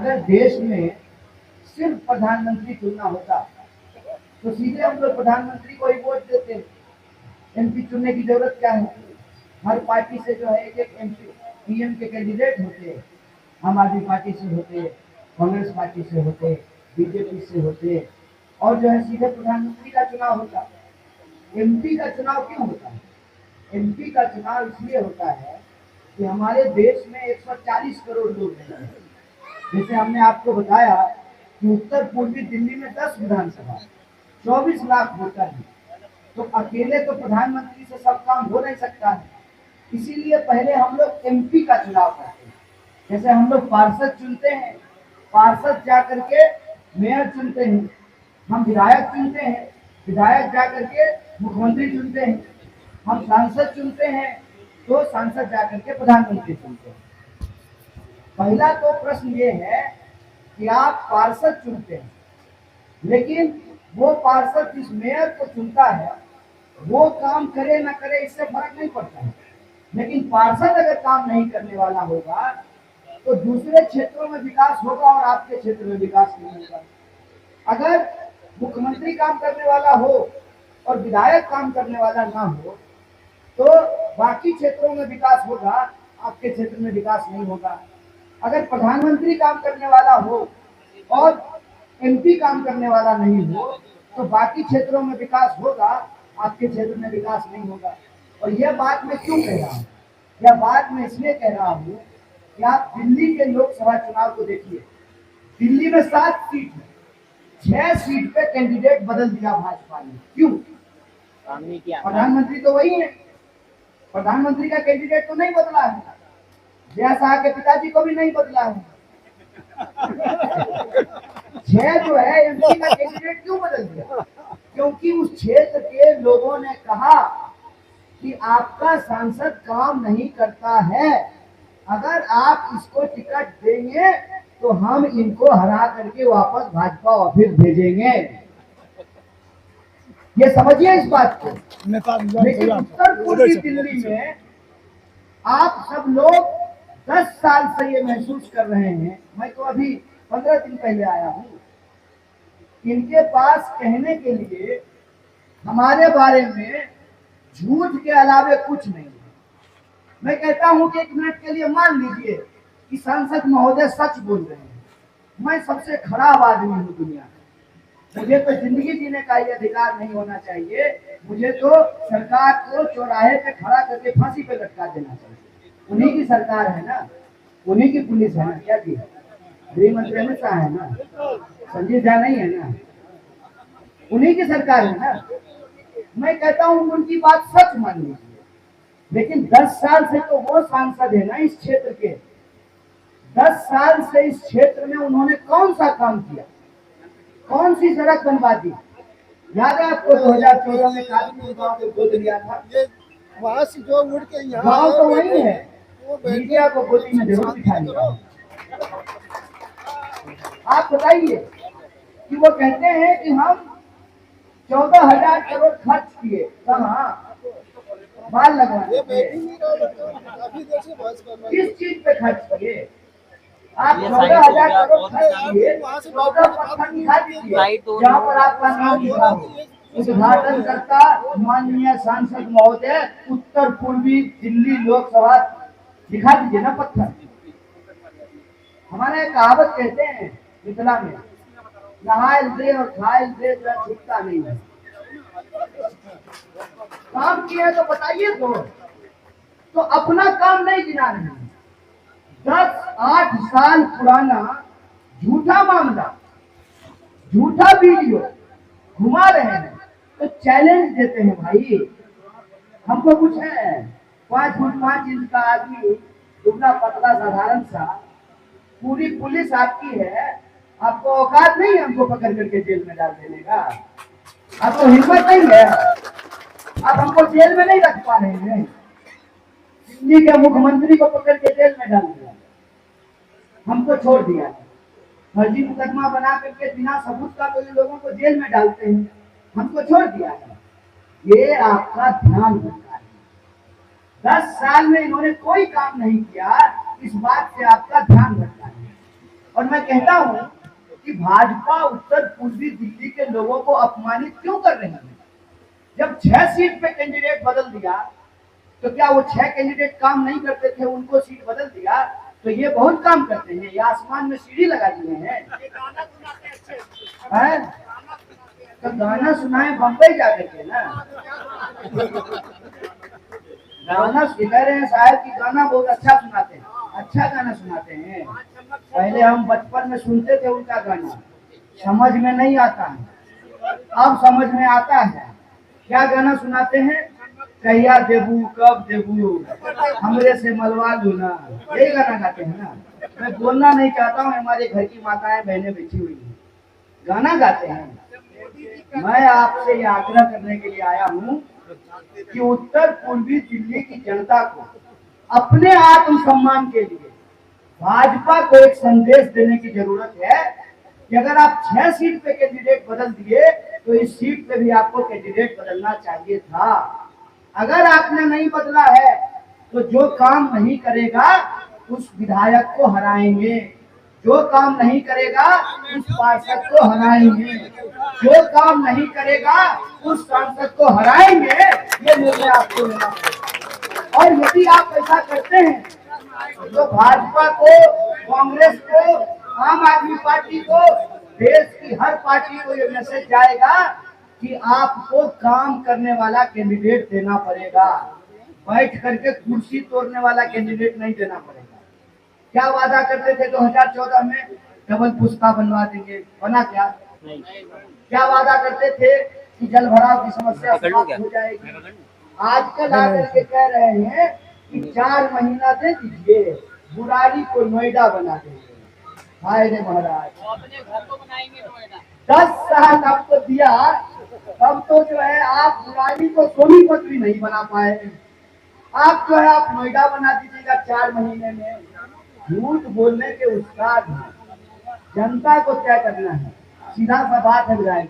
अगर देश में सिर्फ प्रधानमंत्री चुनना होता तो सीधे हम लोग प्रधानमंत्री को ही वोट देते। एमपी चुनने की जरूरत क्या है? हर पार्टी से जो है एक एमपी पीएम के कैंडिडेट होते हैं। आम आदमी पार्टी से होते, कांग्रेस पार्टी से होते, बीजेपी से होते, और जो है सीधे प्रधानमंत्री का चुनाव होता। एमपी का चुनाव क्यों होता है? एमपी का चुनाव इसलिए होता है कि हमारे देश में 140 करोड़ लोग रहते हैं। जैसे हमने आपको बताया कि उत्तर पूर्वी दिल्ली में 10 विधानसभा, 24 लाख वोटर हैं, तो अकेले तो प्रधानमंत्री से सब काम हो नहीं सकता है। इसीलिए पहले हम लोग एमपी का चुनाव करते हैं। जैसे हम लोग पार्षद चुनते हैं, पार्षद जा करके मेयर चुनते हैं, हम विधायक चुनते हैं, विधायक जा करके मुख्यमंत्री चुनते हैं, हम सांसद चुनते हैं, तो सांसद जा करके प्रधानमंत्री चुनते हैं। पहला तो प्रश्न ये है कि आप पार्षद चुनते हैं, लेकिन वो पार्षद जिस मेयर को चुनता है वो काम करे ना करे इससे फर्क नहीं पड़ता है। लेकिन पार्षद अगर काम नहीं करने वाला होगा तो दूसरे क्षेत्रों में विकास होगा और आपके क्षेत्र में विकास नहीं होगा। अगर मुख्यमंत्री काम करने वाला हो और विधायक काम करने वाला ना हो तो बाकी क्षेत्रों में विकास होगा, आपके क्षेत्र में विकास नहीं होगा। अगर प्रधानमंत्री काम करने वाला हो और एमपी काम करने वाला नहीं हो तो बाकी क्षेत्रों में विकास होगा, आपके क्षेत्र में विकास नहीं होगा। और यह बात मैं क्यों कह रहा हूँ? यह बात मैं इसलिए कह रहा हूँ कि आप दिल्ली के लोकसभा चुनाव को देखिए। दिल्ली में 7 सीट है, 6 सीट पे कैंडिडेट बदल दिया भाजपा ने। क्यों? प्रधानमंत्री तो वही है, प्रधानमंत्री का कैंडिडेट तो नहीं बदला है। जया शाह के पिताजी को भी नहीं बदला है। 6 जो है एमपी का कैंडिडेट क्यों बदल दिया? क्योंकि उस क्षेत्र के लोगों ने कहा कि आपका सांसद काम नहीं करता है, अगर आप इसको टिकट देंगे तो हम इनको हरा करके वापस भाजपा ऑफिस भेजेंगे। ये समझिए इस बात को। लेकिन उत्तर पूर्वी दिल्ली में आप सब लोग 10 साल से ये महसूस कर रहे हैं। मैं तो अभी 15 दिन पहले आया हूँ। इनके पास कहने के लिए हमारे बारे में झूठ के अलावे कुछ नहीं है। मैं कहता हूं कि 1 मिनट के लिए मान लीजिए कि सांसद महोदय सच बोल रहे हैं। मैं सबसे खराब आदमी हूं दुनिया में, मुझे तो जिंदगी जीने का ये अधिकार नहीं होना चाहिए। मुझे तो सरकार को चौराहे पे खड़ा करके फांसी पे लटका देना चाहिए। उन्हीं की सरकार है ना, उन्हीं की पुलिस है ना। क्या की गृह मंत्री अमित शाह है ना, संजीव झा नहीं है ना, उन्हीं की सरकार है ना। मैं कहता हूं उनकी बात सच मान लीजिए, लेकिन 10 साल से तो वो सांसद है ना इस क्षेत्र के। 10 साल से इस क्षेत्र में उन्होंने कौन सा काम किया? कौन सी सड़क बनवा दी? याद है आपको 2014 में काफी गांव को गोद लिया था। वहां से जो उड़ के यहाँ गांव तो वही है, मीडिया को गोदी में जरूर दिखा लिया। आप बताइए कि वो कहते हैं कि हम 14,000 करोड़ खर्च किए। कहाँ? बाल लगवाने पे। किस चीज पे खर्च किए? आप 14,000 करोड़ खर्च किए, 14 पत्थर दिखा दीजिए जहाँ पर आपका नाम लिखा हो। उद्घाटन करता माननीय सांसद महोदय, उत्तर पूर्वी दिल्ली लोकसभा दिखा दीजिए ना पत्थर। हमारे कहावत कहते हैं मिथिला में, नहायल दे और खायल दे छूटता नहीं है। काम किया तो बताइए तो अपना काम नहीं गिना रहे हैं। 10-8 साल पुराना झूठा मामला, झूठा वीडियो घुमा रहे हैं तो चैलेंज देते हैं भाई। हमको कुछ है 5 फुट 5 इंच का आदमी, दुबला पतला साधारण सा, पूरी पुलिस आपकी है, आपको औकात नहीं है हमको पकड़ करके जेल में डाल देने का? आपको हिम्मत नहीं है? आप हमको जेल में नहीं रख पा रहे हैं। दिल्ली के मुख्यमंत्री को पकड़ के जेल में डाल दिया, हमको छोड़ दिया। फर्जी मुकदमा बना करके बिना सबूत का तो लोगों को जेल में डालते हैं, हमको छोड़ दिया है। ये आपका ध्यान रखना है। 10 साल में इन्होंने कोई काम नहीं किया, इस बात से आपका ध्यान रखना है। और मैं कहता हूं कि भाजपा उत्तर पूर्वी दिल्ली के लोगों को अपमानित क्यों कर रही है? जब 6 सीट पे कैंडिडेट बदल दिया तो क्या वो 6 कैंडिडेट काम नहीं करते थे? उनको सीट बदल दिया तो ये बहुत काम करते हैं, ये आसमान में सीढ़ी लगा दिए हैं। तो गाना सुनाए बम्बई जाके थे ना, गाना कह रहे हैं साहब की गाना बहुत अच्छा सुनाते हैं, अच्छा गाना सुनाते हैं। पहले हम बचपन में सुनते थे उनका गाना, समझ में नहीं आता है, अब समझ में आता है। क्या गाना सुनाते हैं? कहिया देबू, कब देबू, हमरे से मलवा लो ना, यही गाना गाते हैं ना। मैं बोलना नहीं चाहता हूँ, हमारे घर की माताएं बहनें बैठी हुई हैं, गाना गाते हैं। मैं आपसे ये आग्रह करने के लिए आया हूँ कि उत्तर पूर्वी दिल्ली की जनता को अपने आत्मसम्मान के लिए भाजपा को एक संदेश देने की जरूरत है कि अगर आप 6 सीट पे कैंडिडेट बदल दिए तो इस सीट पे भी आपको कैंडिडेट बदलना चाहिए था। अगर आपने नहीं बदला है तो जो काम नहीं करेगा उस विधायक को हराएंगे, जो काम नहीं करेगा उस पार्षद को हराएंगे, जो काम नहीं करेगा उस सांसद को हराएंगे। ये निर्णय आपको लेना पड़ेगा। और यदि आप ऐसा करते हैं तो भाजपा को, कांग्रेस को, आम आदमी पार्टी को, देश की हर पार्टी को ये मैसेज जाएगा कि आपको काम करने वाला कैंडिडेट देना पड़ेगा, बैठ करके कुर्सी तोड़ने वाला कैंडिडेट नहीं देना पड़ेगा। क्या वादा करते थे 2014 में? डबल पुस्ता बनवा देंगे, बना क्या? नहीं। क्या वादा करते थे कि जल भराव की समस्या समाप्त हो जाएगी? आजकल आकर के कह रहे हैं कि 4 महीना दे दीजिए, बुराड़ी को नोएडा बना देंगे। हाय रे महाराज, अपने घर को बनाएंगे नोएडा। 10 साल आपको दिया, तब तो जो है आप बुराड़ी को सोनीपत भी नहीं बना पाए। आप जो है आप नोएडा बना दीजिएगा 4 महीने में। झूठ बोलने के उस्ताद हैं। जनता को क्या करना है? सीधा सा बात है विधायक,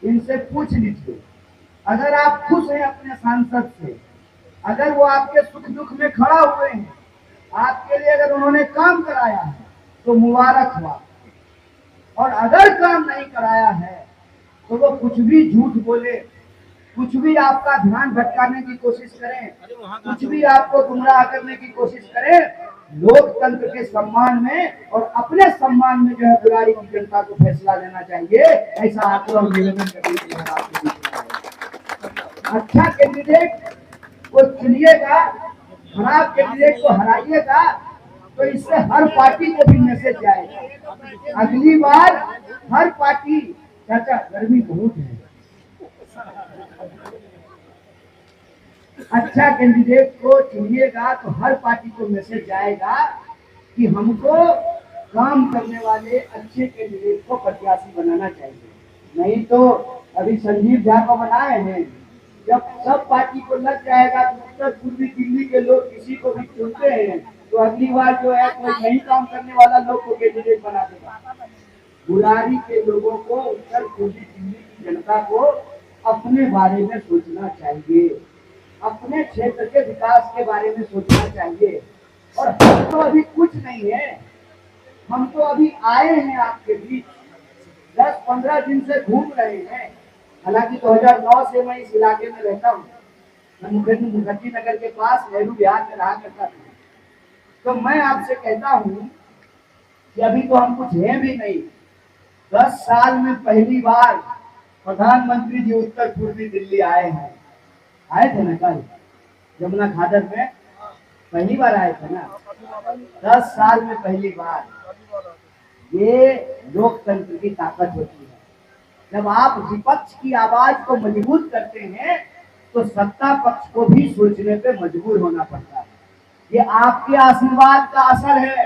इनसे पूछ लीजिए, अगर आप खुश हैं अपने सांसद से, अगर वो आपके सुख दुख में खड़ा हुए हैं, आपके लिए अगर उन्होंने काम कराया है तो मुबारक हुआ, और अगर काम नहीं कराया है तो वो कुछ भी झूठ बोले, कुछ भी आपका ध्यान भटकाने की कोशिश करें, कुछ भी आपको गुमराह करने की कोशिश करें, लोकतंत्र के सम्मान में और अपने सम्मान में जो है बुराड़ी की जनता को फैसला लेना चाहिए। ऐसा आग्रह निवेदन करने अच्छा कैंडिडेट को चुनिएगा, खराब कैंडिडेट को हराइएगा, तो इससे हर पार्टी को भी मैसेज जाएगा। अगली बार हर पार्टी, चाचा गर्मी बहुत है, अच्छा कैंडिडेट को चुनिएगा तो हर पार्टी को मैसेज जाएगा कि हमको काम करने वाले अच्छे कैंडिडेट को प्रत्याशी बनाना चाहिए। नहीं तो अभी संजीव झा को बनाए हैं, जब सब पार्टी को लग जाएगा तो उत्तर पूर्वी दिल्ली के लोग किसी को भी चुनते हैं तो अगली बार जो है कोई नहीं काम करने वाला लोग को कैंडिडेट बना देगा। बुराड़ी के लोगों को, उत्तर पूर्वी दिल्ली की जनता को अपने बारे में सोचना चाहिए, अपने क्षेत्र के विकास के बारे में सोचना चाहिए। और हम तो अभी कुछ नहीं है, हम तो अभी आए हैं आपके बीच, 10-15 दिन से घूम रहे हैं। हालांकि 2009 से मैं इस इलाके में रहता हूँ, मैं मुखर्जी नगर के पास नेहरू विहार में रहा करता था। तो मैं आपसे कहता हूँ कि अभी तो हम कुछ हैं भी नहीं। 10 साल में पहली बार प्रधानमंत्री जी उत्तर पूर्वी दिल्ली आए हैं। आए थे ना कल यमुना खादर में, पहली बार आए थे ना, 10 साल में पहली बार। ये लोकतंत्र की ताकत होती है। जब आप विपक्ष की आवाज को मजबूत करते हैं तो सत्ता पक्ष को भी सोचने पे मजबूर होना पड़ता है। ये आपके आशीर्वाद का असर है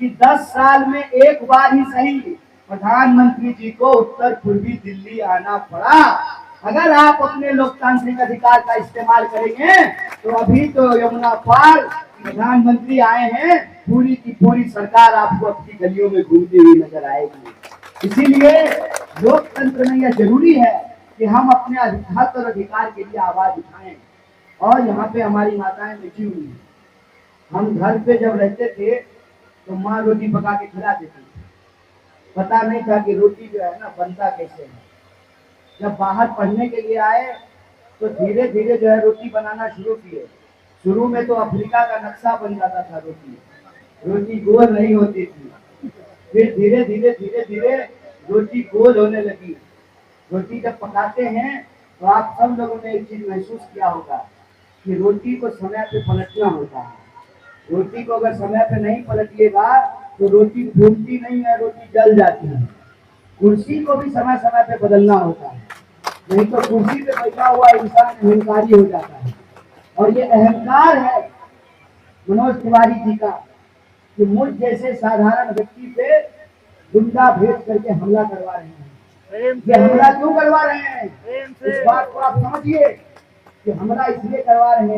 कि 10 साल में एक बार ही सही प्रधानमंत्री जी को उत्तर पूर्वी दिल्ली आना पड़ा। अगर आप अपने लोकतांत्रिक अधिकार का इस्तेमाल करेंगे तो अभी तो यमुना पार प्रधानमंत्री आए हैं, पूरी की पूरी सरकार आपको अपनी गलियों में घूमती हुई नजर आएगी। इसीलिए लोकतंत्र में यह जरूरी है कि हम अपने हक और अधिकार के लिए आवाज उठाएं। और यहाँ पे हमारी माताएं बैठी हुई हैं। हम घर पे जब रहते थे तो माँ रोटी पका के खिला देती थी। पता नहीं था कि रोटी जो है ना बनता कैसे है। जब बाहर पढ़ने के लिए आए तो धीरे धीरे जो है रोटी बनाना शुरू किए। शुरू में तो अफ्रीका का नक्शा बन जाता था रोटी, रोटी गोल नहीं होती थी। फिर धीरे धीरे धीरे धीरे रोटी गोल होने लगी। रोटी जब पकाते हैं तो आप सब लोगों ने एक चीज महसूस किया होगा कि रोटी को समय पे पलटना होता है। रोटी को अगर समय पे नहीं पलटिएगा तो रोटी फूलती नहीं है, रोटी जल जाती है। कुर्सी को भी समय समय पे बदलना होता है, नहीं तो कुर्सी पे बैठा हुआ इंसान अहंकारी हो जाता है। और ये अहंकार है मनोज तिवारी जी का कि मुझ जैसे साधारण व्यक्ति पे गुंडा भेज करके हमला करवा रहे हैं। ये हमला क्यों करवा रहे हैं, इस बात को आप समझिए कि हमला इसलिए करवा रहे हैं